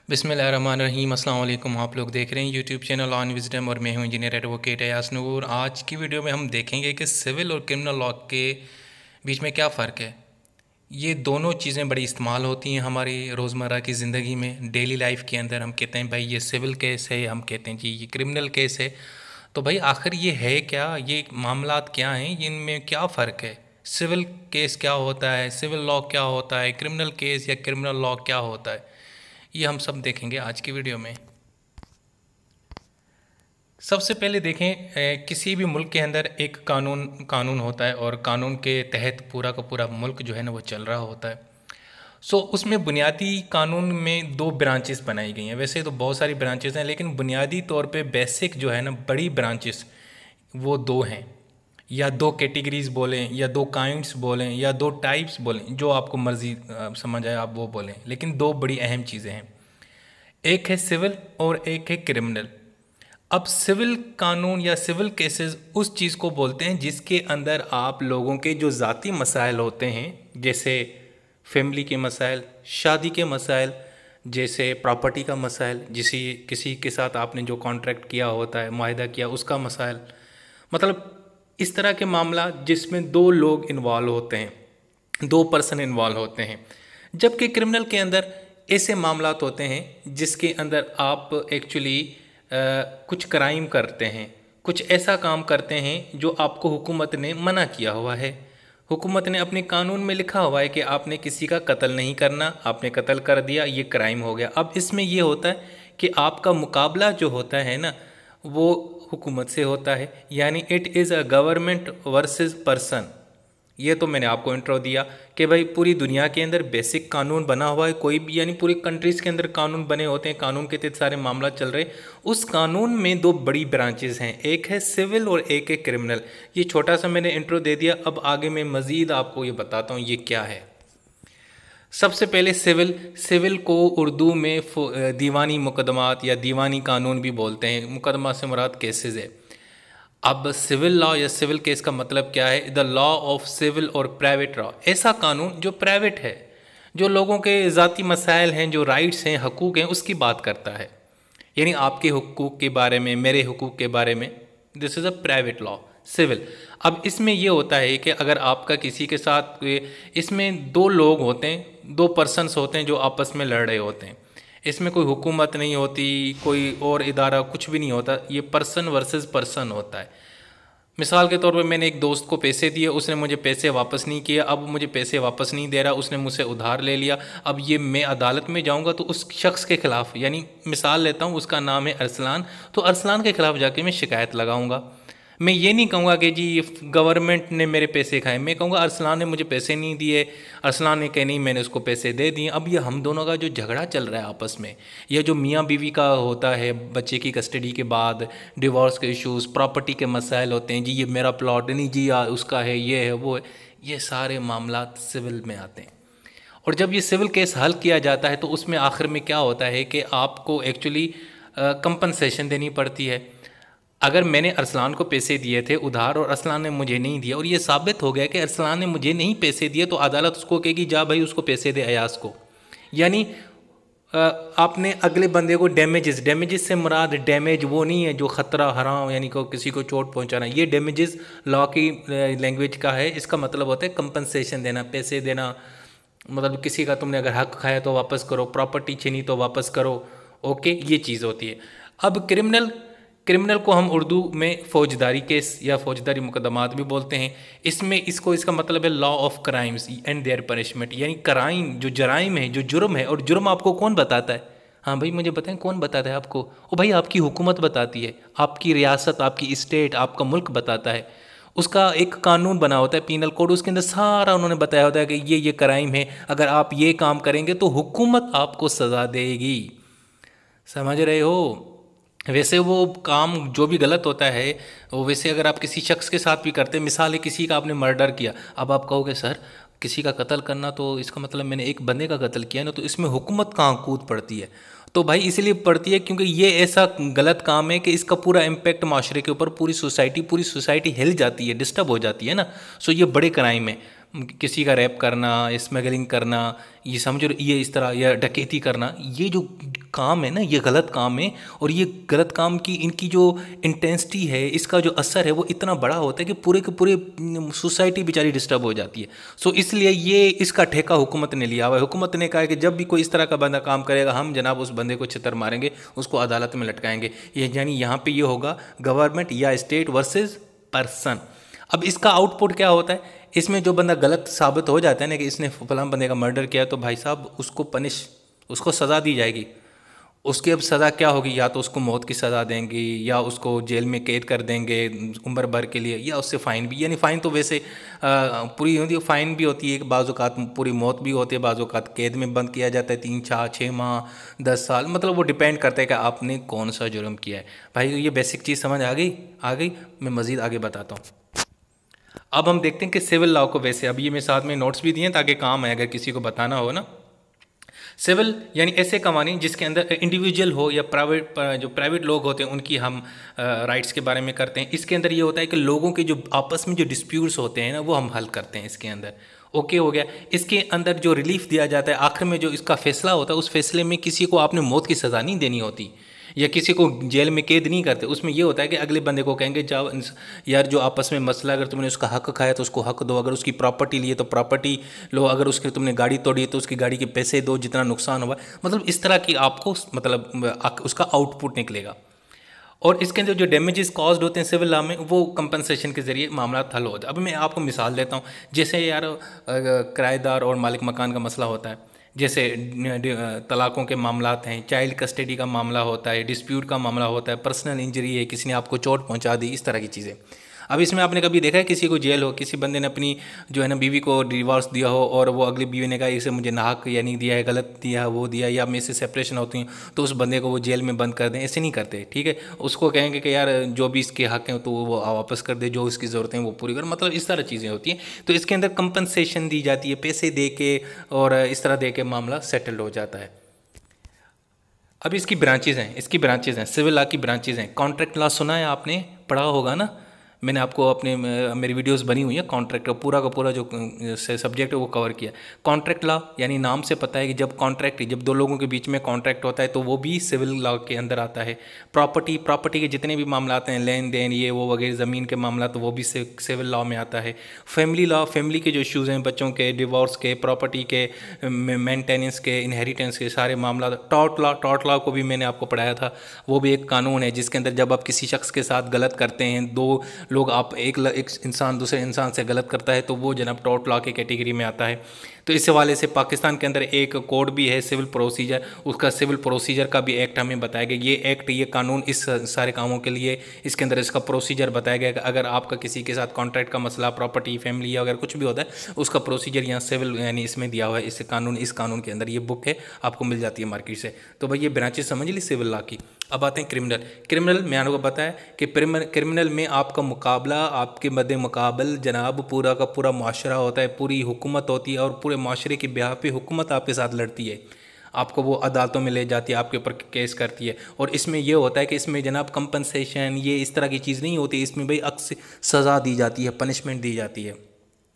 बिस्मिल्लाहिर्रहमानिर्रहीम। अस्सलाम वालेकुम। आप लोग देख रहे हैं यूट्यूब चैनल ऑन विजडम और मैं हूं इंजीनियर एडवोकेट अयास नूर। आज की वीडियो में हम देखेंगे कि सिविल और क्रिमिनल लॉ के बीच में क्या फ़र्क है। ये दोनों चीज़ें बड़ी इस्तेमाल होती हैं हमारी रोज़मर्रा की ज़िंदगी में, डेली लाइफ के अंदर। हम कहते हैं भाई ये सिविल केस है, हम कहते हैं जी ये क्रिमिनल केस है। तो भाई आखिर ये है क्या, ये मामलात क्या हैं, इनमें क्या फ़र्क है। सिविल केस क्या होता है, सिविल लॉ क्या होता है, क्रिमिनल केस या क्रिमिनल लॉ क्या होता है, ये हम सब देखेंगे आज की वीडियो में। सबसे पहले देखें, किसी भी मुल्क के अंदर एक कानून होता है और कानून के तहत पूरा का पूरा मुल्क जो है ना वो चल रहा होता है। उसमें बुनियादी कानून में दो ब्रांचेस बनाई गई हैं। वैसे तो बहुत सारी ब्रांचेस हैं, लेकिन बुनियादी तौर पे बेसिक जो है ना बड़ी ब्रांचेस वो दो हैं, या दो कैटेगरीज बोलें, या दो काइंड्स बोलें, या दो टाइप्स बोलें, जो आपको मर्जी समझ आए आप वो बोलें, लेकिन दो बड़ी अहम चीज़ें हैं। एक है सिविल और एक है क्रिमिनल। अब सिविल कानून या सिविल केसेस उस चीज़ को बोलते हैं जिसके अंदर आप लोगों के जो ज़ाती मसाइल होते हैं, जैसे फैमिली के मसाइल, शादी के मसाइल, जैसे प्रॉपर्टी का मसाइल, किसी के साथ आपने जो कॉन्ट्रैक्ट किया होता है, मुआहदा किया, उसका मसाइल, मतलब इस तरह के मामला जिसमें दो लोग इन्वॉल्व होते हैं, दो पर्सन इन्वॉल्व होते हैं। जबकि क्रिमिनल के अंदर ऐसे मामलात होते हैं जिसके अंदर आप एक्चुअली कुछ क्राइम करते हैं, कुछ ऐसा काम करते हैं जो आपको हुकूमत ने मना किया हुआ है। हुकूमत ने अपने कानून में लिखा हुआ है कि आपने किसी का कत्ल नहीं करना, आपने कत्ल कर दिया, ये क्राइम हो गया। अब इसमें ये होता है कि आपका मुकाबला जो होता है ना वो हुकूमत से होता है, यानी it is a government versus person. ये तो मैंने आपको इंट्रो दिया कि भाई पूरी दुनिया के अंदर बेसिक कानून बना हुआ है, कोई भी, यानी पूरी कंट्रीज़ के अंदर कानून बने होते हैं, कानून के तहत सारे मामला चल रहे। उस कानून में दो बड़ी ब्रांचेस हैं, एक है सिविल और एक है क्रिमिनल। ये छोटा सा मैंने इंट्रो दे दिया, अब आगे मैं मज़ीद आपको ये बताता हूँ ये क्या है। सबसे पहले सिविल को उर्दू में दीवानी मुकदमात या दीवानी कानून भी बोलते हैं। मुकदमा से मुराद केसेस है। अब सिविल लॉ या सिविल केस का मतलब क्या है? द लॉ ऑफ सिविल और प्राइवेट लॉ, ऐसा कानून जो प्राइवेट है, जो लोगों के ज़ाती मसाइल हैं, जो राइट्स हैं, हकूक़ हैं, उसकी बात करता है। यानी आपके हुकूक़ के बारे में, मेरे हुकूक़ के बारे में, this is a private law, civil. अब इसमें ये होता है कि अगर आपका किसी के साथ, इसमें दो लोग होते हैं, दो पर्सन्स होते हैं जो आपस में लड़ रहे होते हैं। इसमें कोई हुकूमत नहीं होती, कोई और इदारा, कुछ भी नहीं होता। ये पर्सन वर्सेस पर्सन होता है। मिसाल के तौर पे मैंने एक दोस्त को पैसे दिए, उसने मुझे पैसे वापस नहीं किए, अब मुझे पैसे वापस नहीं दे रहा, उसने मुझसे उधार ले लिया। अब ये मैं अदालत में जाऊंगा तो उस शख्स के ख़िलाफ़, यानी मिसाल लेता हूँ, उसका नाम है अरसलान, तो अरसलान के ख़िलाफ़ जाके मैं शिकायत लगाऊंगा। मैं ये नहीं कहूँगा कि जी गवर्नमेंट ने मेरे पैसे खाए, मैं कहूँगा अरसलान ने मुझे पैसे नहीं दिए, अरसलान ने कहा नहीं मैंने उसको पैसे दे दिए। अब ये हम दोनों का जो झगड़ा चल रहा है आपस में, या जो मियाँ बीवी का होता है बच्चे की कस्टडी के बाद, डिवोर्स के इश्यूज़, प्रॉपर्टी के मसाइल होते हैं, जी ये मेरा प्लॉट नहीं, जी उसका है, ये है, वो है, ये सारे मामला सिविल में आते हैं। और जब ये सिविल केस हल किया जाता है तो उसमें आखिर में क्या होता है कि आपको एक्चुअली कंपनसेशन देनी पड़ती है। अगर मैंने अरसलान को पैसे दिए थे उधार और अरसलान ने मुझे नहीं दिया, और ये साबित हो गया कि अरसलान ने मुझे नहीं पैसे दिए, तो अदालत उसको कहेगी जा भाई उसको पैसे दे अयास को। यानी आपने अगले बंदे को डैमेजेस से मुराद डैमेज वो नहीं है जो ख़तरा, हराम, यानी को किसी को चोट पहुंचाना। ये डैमेजेस लॉ की लैंग्वेज का है। इसका मतलब होता है कंपनसेशन देना, पैसे देना। मतलब किसी का तुमने अगर हक खाया तो वापस करो, प्रॉपर्टी छीनी तो वापस करो। ओके, ये चीज़ होती है। अब क्रिमिनल को हम उर्दू में फौजदारी केस या फौजदारी मुकदमात भी बोलते हैं। इसका मतलब है law of crimes and their punishment, यानी क्राइम, जो जराइम है, जो जुर्म है। और जुर्म आपको कौन बताता है? हाँ भाई मुझे बताएं, कौन बताता है आपको? ओ भाई आपकी हुकूमत बताती है, आपकी रियासत, आपकी स्टेट, आपका मुल्क बताता है। उसका एक कानून बना होता है, पीनल कोड, उसके अंदर सारा उन्होंने बताया होता है कि ये क्राइम है, अगर आप ये काम करेंगे तो हुकूमत आपको सज़ा देगी। समझ रहे हो? वैसे वो काम जो भी गलत होता है वो, वैसे अगर आप किसी शख्स के साथ भी करते हैं, मिसाल है किसी का आपने मर्डर किया, अब आप कहोगे सर किसी का कत्ल करना तो इसका मतलब मैंने एक बंदे का कत्ल किया ना, तो इसमें हुकूमत कहाँ कूद पड़ती है? तो भाई इसलिए पड़ती है क्योंकि ये ऐसा गलत काम है कि इसका पूरा इम्पैक्ट माशरे के ऊपर, पूरी सोसाइटी हिल जाती है, डिस्टर्ब हो जाती है ना। सो ये बड़े क्राइम है। किसी का रेप करना, स्मगलिंग करना, ये समझो ये इस तरह, या डकैती करना, ये जो काम है ना ये गलत काम है। और ये गलत काम की इनकी जो इंटेंसिटी है, इसका जो असर है वो इतना बड़ा होता है कि पूरे के पूरे सोसाइटी बेचारी डिस्टर्ब हो जाती है। सो इसलिए ये इसका ठेका हुकूमत ने लिया हुआ है। हुकूमत ने कहा है कि जब भी कोई इस तरह का बंदा काम करेगा, हम जनाब उस बंदे को छितर मारेंगे, उसको अदालत में लटकाएंगे। ये यानी यहाँ पे ये होगा गवर्नमेंट या स्टेट वर्सेस पर्सन। अब इसका आउटपुट क्या होता है, इसमें जो बंदा गलत साबित हो जाता है ना कि इसने फलां बंदे का मर्डर किया, तो भाई साहब उसको सज़ा दी जाएगी। उसकी अब सज़ा क्या होगी, या तो उसको मौत की सज़ा देंगे, या उसको जेल में कैद कर देंगे उम्र भर के लिए, या उससे फ़ाइन भी, यानी फ़ाइन तो वैसे पूरी होती है, फ़ाइन भी होती है, बाज़-औक़ात पूरी मौत भी होती है, बाज़-औक़ात कैद में बंद किया जाता है 3-4-6 माह 10 साल, मतलब वो डिपेंड करता है कि आपने कौन सा जुर्म किया है। भाई ये बेसिक चीज़ समझ आ गई। मैं मज़ीद आगे बताता हूँ। अब हम देखते हैं कि सिविल लॉ को, वैसे अब ये मैं साथ में नोट्स भी दिए हैं ताकि काम आए अगर किसी को बताना हो ना। सिविल यानी ऐसे कवानीन जिसके अंदर इंडिविजुअल हो या जो प्राइवेट लोग होते हैं उनकी हम राइट्स के बारे में करते हैं। इसके अंदर ये होता है कि लोगों के जो आपस में जो डिस्प्यूट्स होते हैं ना वो हम हल करते हैं इसके अंदर। ओके हो गया। इसके अंदर जो रिलीफ दिया जाता है, आखिर में जो इसका फैसला होता है, उस फैसले में किसी को आपने मौत की सज़ा नहीं देनी होती या किसी को जेल में कैद नहीं करते। उसमें ये होता है कि अगले बंदे को कहेंगे जाओ यार, जो आपस में मसला, अगर तुमने उसका हक खाया तो उसको हक दो, अगर उसकी प्रॉपर्टी लिए तो प्रॉपर्टी लो, अगर उसके तुमने गाड़ी तोड़ी तो उसकी गाड़ी के पैसे दो जितना नुकसान हुआ। मतलब इस तरह की आपको मतलब उसका आउटपुट निकलेगा। और इसके अंदर जो डैमेजेस कॉज्ड होते हैं सिविल लॉ में, वो कंपनसेशन के ज़रिए मामला हल होता है। अब मैं आपको मिसाल देता हूँ। जैसे यार किराएदार और मालिक मकान का मसला होता है, जैसे तलाक़ों के मामलात हैं, चाइल्ड कस्टडी का मामला होता है, डिस्प्यूट का मामला होता है, पर्सनल इंजरी है, किसी ने आपको चोट पहुंचा दी, इस तरह की चीज़ें। अब इसमें आपने कभी देखा है किसी को जेल हो, किसी बंदे ने अपनी जो है ना बीवी को डिवोर्स दिया हो और वो अगली बीवी ने कहा इसे मुझे नाहक या नहीं दिया है, गलत दिया है, वो दिया, या मेरे से सेपरेशन होती हैं, तो उस बंदे को वो जेल में बंद कर दें? ऐसे नहीं करते, ठीक है। उसको कहेंगे कि यार जो भी इसके हक हैं तो वो वापस कर दे, जो इसकी ज़रूरतें हैं वो पूरी कर, मतलब इस तरह चीज़ें होती हैं। तो इसके अंदर कंपनसेशन दी जाती है, पैसे दे के और इस तरह दे के मामला सेटल्ड हो जाता है। अब इसकी ब्रांचेज़ हैं, सिविल लॉ की ब्रांचेज़ हैं। कॉन्ट्रैक्ट लॉ सुना है आपने, पढ़ा होगा ना, मैंने आपको अपने मेरी वीडियोस बनी हुई है कॉन्ट्रैक्ट का पूरा जो सब्जेक्ट है वो कवर किया। कॉन्ट्रैक्ट लॉ यानी नाम से पता है कि जब दो लोगों के बीच में कॉन्ट्रैक्ट होता है तो वो भी सिविल लॉ के अंदर आता है। प्रॉपर्टी के जितने भी मामला आते हैं, लेन देन ये वो वगैरह, ज़मीन के मामला, तो वो भी सिविल लॉ में आता है। फैमिली लॉ, फैमिली के जो इशूज़ हैं, बच्चों के, डिवोर्स के, प्रॉपर्टी के, मेंटेनेंस के, इनहेरिटेंस के सारे मामला। टॉर्ट लॉ को भी मैंने आपको पढ़ाया था, वो भी एक कानून है जिसके अंदर जब आप किसी शख्स के साथ गलत करते हैं, दो लोग, आप एक इंसान दूसरे इंसान से गलत करता है, तो वो जनाब टॉर्ट लॉ के कैटेगरी में आता है। तो इस हवाले से पाकिस्तान के अंदर एक कोड भी है सिविल प्रोसीजर, उसका सिविल प्रोसीजर का भी एक्ट हमें बताया गया। ये एक्ट, ये कानून इस सारे कामों के लिए, इसके अंदर इसका प्रोसीजर बताया गया कि अगर आपका किसी के साथ कॉन्ट्रैक्ट का मसला, प्रॉपर्टी, फैमिली या अगर कुछ भी होता है, उसका प्रोसीजर यहाँ सिविल यानी इसमें दिया हुआ है। इस कानून के अंदर ये बुक है, आपको मिल जाती है मार्केट से। तो भाई ये ब्रांचेस समझ ली सिविल लॉ की। अब आते हैं क्रिमिनल। मैंने आपको बताया कि क्रिमिनल में आपका मुकाबला, आपके मद्दे मुकाबल जनाब पूरा का पूरा माशरा होता है, पूरी हुकूमत होती है और पूरे माशरे की ब्याह पे हुकूमत आपके साथ लड़ती है, आपको वो अदालतों में ले जाती है, आपके ऊपर केस करती है। और इसमें यह होता है कि इसमें जनाब कंपनसेशन ये इस तरह की चीज़ नहीं होती, इसमें भाई अक्सर सज़ा दी जाती है, पनिशमेंट दी जाती है।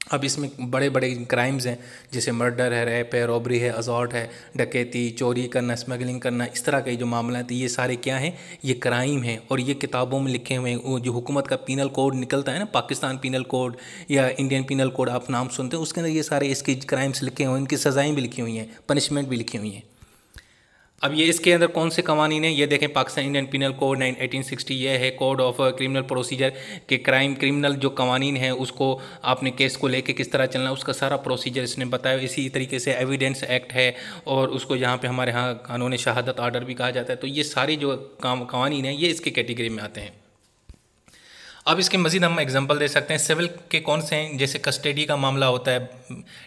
अब इसमें बड़े बड़े क्राइम्स हैं जैसे मर्डर है, रेप है, रॉबरी है, असॉल्ट है, डकैती, चोरी करना, स्मगलिंग करना, इस तरह के जो मामला हैं, ये सारे क्या हैं, ये क्राइम हैं। और ये किताबों में लिखे हुए हैं। वो जो हुकूमत का पीनल कोड निकलता है ना, पाकिस्तान पीनल कोड या इंडियन पीनल कोड आप नाम सुनते हैं, उसके अंदर ये सारे इसके क्राइम्स लिखे हुए हैं, इनकी सज़ाएँ भी लिखी हुई हैं, पनिशमेंट भी लिखी हुई हैं। अब ये इसके अंदर कौन से कवानीन है, ये देखें, पाकिस्तान इंडियन पिनल कोड 1860, ये है कोड ऑफ क्रिमिनल प्रोसीजर के क्रिमिनल जो कवानीन है उसको आपने केस को लेके किस तरह चलना है, उसका सारा प्रोसीजर इसने बताया। इसी तरीके से एविडेंस एक्ट है और उसको यहाँ पे हमारे यहाँ कानून शहादत आर्डर भी कहा जाता है। तो ये सारे जो कवानीन है ये इसके कैटेगरी में आते हैं। अब इसके मज़ीद हम एग्जांपल दे सकते हैं। सिविल के कौन से हैं, जैसे कस्टडी का मामला होता है,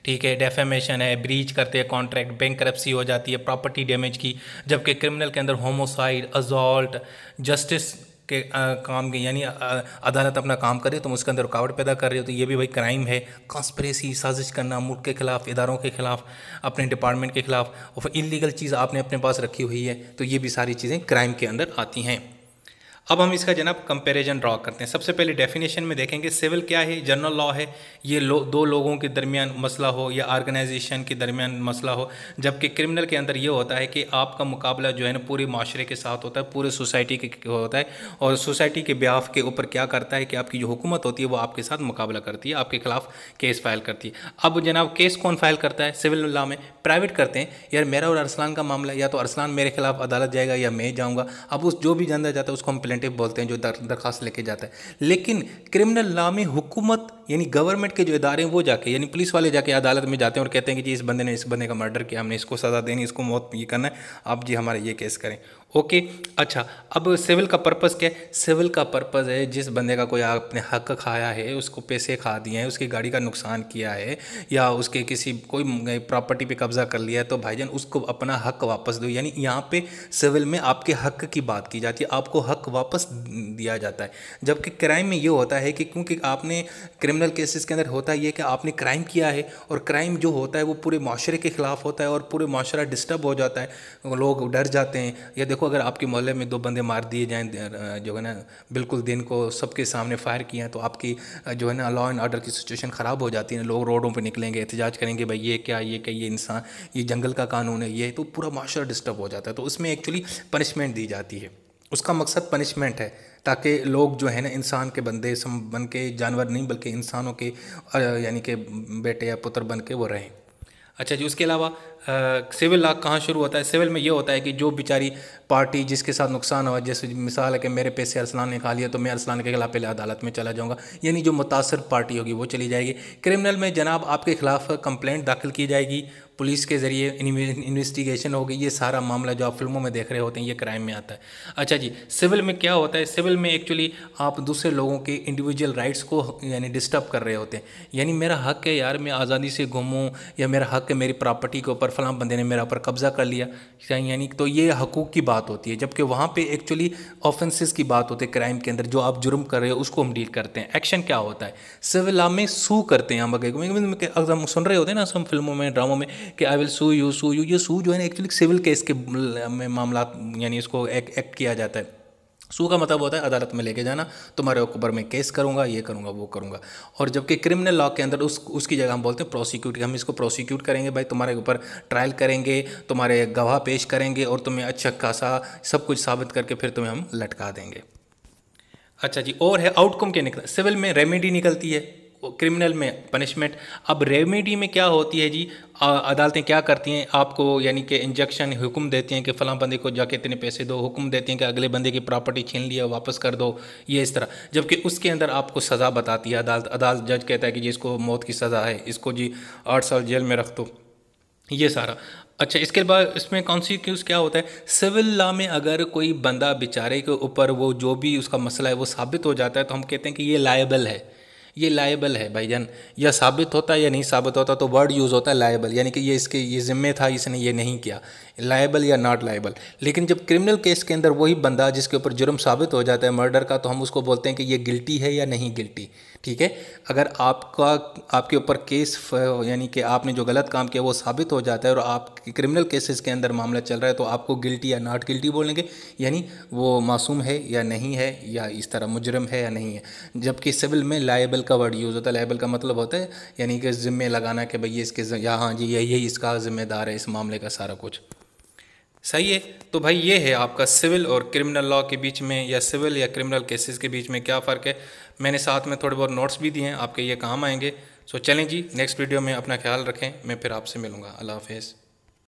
ठीक है, डेफेमेशन है, ब्रीच करते हैं कॉन्ट्रैक्ट, बैंकरप्सी हो जाती है, प्रॉपर्टी डैमेज की। जबकि क्रिमिनल के अंदर होमोसाइड, असॉल्ट, जस्टिस के काम के, यानी अदालत अपना काम करे तो उसके अंदर रुकावट पैदा कर रही हो, तो ये भी भाई क्राइम है। कॉन्स्पिरेसी, साजिश करना मुल्क के खिलाफ, इदारों के खिलाफ, अपने डिपार्टमेंट के खिलाफ, और इलीगल चीज़ आपने अपने पास रखी हुई है, तो ये भी सारी चीज़ें क्राइम के अंदर आती हैं। अब हम इसका जनाब कंपैरिजन ड्रॉ करते हैं। सबसे पहले डेफिनेशन में देखेंगे सिविल क्या है, जनरल लॉ है, ये दो लोगों के दरमियान मसला हो या ऑर्गेनाइजेशन के दरमियान मसला हो, जबकि क्रिमिनल के अंदर ये होता है कि आपका मुकाबला जो है ना पूरे माशरे के साथ होता है, पूरे सोसाइटी के होता है, और सोसाइटी के बिहाफ के ऊपर क्या करता है कि आपकी जो हुकूमत होती है वो आपके साथ मुकाबला करती है, आपके खिलाफ केस फाइल करती है। अब जनाब केस कौन फाइल करता है सिविल लॉ में? प्राइवेट करते हैं। यार मेरा और अरसलान का मामला, या तो अरसलान मेरे खिलाफ अदालत जाएगा या मैं जाऊँगा। अब उस जो भी जानता जाता है उसको हम प्लेंटिफ बोलते हैं, जो दरखास्त लेके जाता है। लेकिन क्रिमिनल लॉ में हुकूमत यानी गवर्नमेंट के जो इदारे हैं वो जाके यानी पुलिस वाले जाके अदालत में जाते हैं और कहते हैं कि जी इस बंदे ने इस बंदे का मर्डर किया, हमने इसको सज़ा देनी, इसको मौत ये करना है, आप जी हमारे ये केस करें। ओके अच्छा, अब सिविल का पर्पज़ क्या है? सिविल का पर्पज़ है जिस बंदे का कोई आपने हक खाया है, उसको पैसे खा दिए हैं, उसकी गाड़ी का नुकसान किया है, या उसके किसी कोई प्रॉपर्टी पे कब्जा कर लिया है, तो भाईजान उसको अपना हक वापस दो। यानी यहाँ पे सिविल में आपके हक की बात की जाती है, आपको हक वापस दिया जाता है। जबकि क्राइम में ये होता है कि क्योंकि आपने क्रिमिनल केसेस के अंदर होता है ये कि आपने क्राइम किया है, और क्राइम जो होता है वो पूरे माशरे के खिलाफ होता है और पूरे माशरा डिस्टर्ब हो जाता है, लोग डर जाते हैं। या देखो अगर आपके मोहल्ले में 2 बंदे मार दिए जाएं जो है ना बिल्कुल दिन को सबके सामने फायर किए हैं, तो आपकी जो है ना लॉ एंड ऑर्डर की सिचुएशन ख़राब हो जाती है। लोग रोडों पे निकलेंगे, एहतजाज करेंगे, भाई ये क्या, ये इंसान, ये जंगल का कानून है, ये तो पूरा माशरा डिस्टर्ब हो जाता है। तो उसमें एक्चुअली पनिशमेंट दी जाती है, उसका मकसद पनिशमेंट है, ताकि लोग जो है ना इंसान के बंदे बन के, जानवर नहीं बल्कि इंसानों के यानी कि बेटे या पुत्र बन के वो रहें। अच्छा जी, उसके अलावा सिविल लॉ कहाँ शुरू होता है? सिविल में ये होता है कि जो बेचारी पार्टी जिसके साथ नुकसान हुआ, जैसे मिसाल है कि मेरे पैसे अरसलान ने खा लिया तो मैं अरसलान के खिलाफ पहले अदालत में चला जाऊँगा, यानी जो मुतासर पार्टी होगी वो चली जाएगी। क्रिमिनल में जनाब आपके खिलाफ कंप्लेंट दाखिल की जाएगी, पुलिस के ज़रिए इन्वेस्टिगेशन होगी। ये सारा मामला जो आप फिल्मों में देख रहे होते हैं ये क्राइम में आता है। अच्छा जी, सिविल में क्या होता है? सिविल में एक्चुअली आप दूसरे लोगों के इंडिविजुअल राइट्स को यानी डिस्टर्ब कर रहे होते हैं। यानी मेरा हक है यार मैं आज़ादी से घूमूं, या मेरा हक है मेरी प्रॉपर्टी के ऊपर फलां बंदे ने मेरा ऊपर कब्जा कर लिया, यानी तो ये हकूक़ की बात होती है। जबकि वहाँ पे एक्चुअली ऑफेंसेस की बात होती है। क्राइम के अंदर जो आप जुर्म कर रहे हो उसको हम डील करते हैं। एक्शन क्या होता है? सिविल लॉ में सू करते हैं हम। अगर हम सुन रहे होते हैं ना हम फिल्मों में, ड्रामों में कि आई विल सू यू, ये सू जो है ना एक्चुअली सिविल केस के में मामला यानी इसको एक्ट किया जाता है। सू का मतलब होता है अदालत में लेके जाना, तुम्हारे ऊपर मैं केस करूंगा, ये करूंगा, वो करूंगा। और जबकि क्रिमिनल लॉ के अंदर उसकी जगह हम बोलते हैं प्रोसिक्यूट, हम इसको प्रोसिक्यूट करेंगे भाई, तुम्हारे ऊपर ट्रायल करेंगे, तुम्हारे गवाह पेश करेंगे और तुम्हें अच्छा खासा सब कुछ साबित करके फिर तुम्हें हम लटका देंगे। अच्छा जी, और है आउटकम क्या निकला? सिविल में रेमेडी निकलती है, क्रिमिनल में पनिशमेंट। अब रेमेडी में क्या होती है जी? अदालतें क्या करती हैं आपको, यानी कि इंजेक्शन हुक्म देती हैं कि फ़लाँ बंदे को जाके इतने पैसे दो, हुक्म देती हैं कि अगले बंदे की प्रॉपर्टी छीन लिया वापस कर दो, ये इस तरह। जबकि उसके अंदर आपको सज़ा बताती है अदालत जज कहता है कि जी इसको मौत की सज़ा है, इसको जी 8 साल जेल में रख दो, ये सारा। अच्छा, इसके बाद इसमें कॉन्सिक्यूस क्या होता है? सिविल लॉ में अगर कोई बंदा बेचारे के ऊपर वो जो भी उसका मसला है वो साबित हो जाता है तो हम कहते हैं कि ये लायबल है, ये लायबल है भाईजान। या साबित होता है या नहीं साबित होता, तो वर्ड यूज़ होता है लायबल, यानी कि ये ज़िम्मे था, इसने ये नहीं किया, लायबल या नॉट लायबल। लेकिन जब क्रिमिनल केस के अंदर वही बंदा जिसके ऊपर जुर्म साबित हो जाता है मर्डर का, तो हम उसको बोलते हैं कि ये गिल्टी है या नहीं गिल्टी। ठीक है, अगर आपके ऊपर केस यानी कि आपने जो गलत काम किया वो साबित हो जाता है और आप क्रिमिनल केसेस के अंदर मामला चल रहा है, तो आपको गिल्टी या नॉट गिल्टी बोलेंगे, यानी वो मासूम है या नहीं है, या इस तरह मुजरिम है या नहीं है। जबकि सिविल में लायबल का वर्ड यूज़ होता है। लायबल का मतलब होता है यानी कि ज़िम्मे लगाना कि भाई ये इसके, या हाँ जी यही इसका ज़िम्मेदार है इस मामले का सारा कुछ। सही है। तो भाई ये है आपका सिविल और क्रिमिनल लॉ के बीच में, या सिविल या क्रिमिनल केसेस के बीच में क्या फ़र्क है। मैंने साथ में थोड़े बहुत नोट्स भी दिए हैं, आपके ये काम आएंगे। सो चलें जी, नेक्स्ट वीडियो में अपना ख्याल रखें, मैं फिर आपसे मिलूँगा। अल्लाह हाफ़िज़।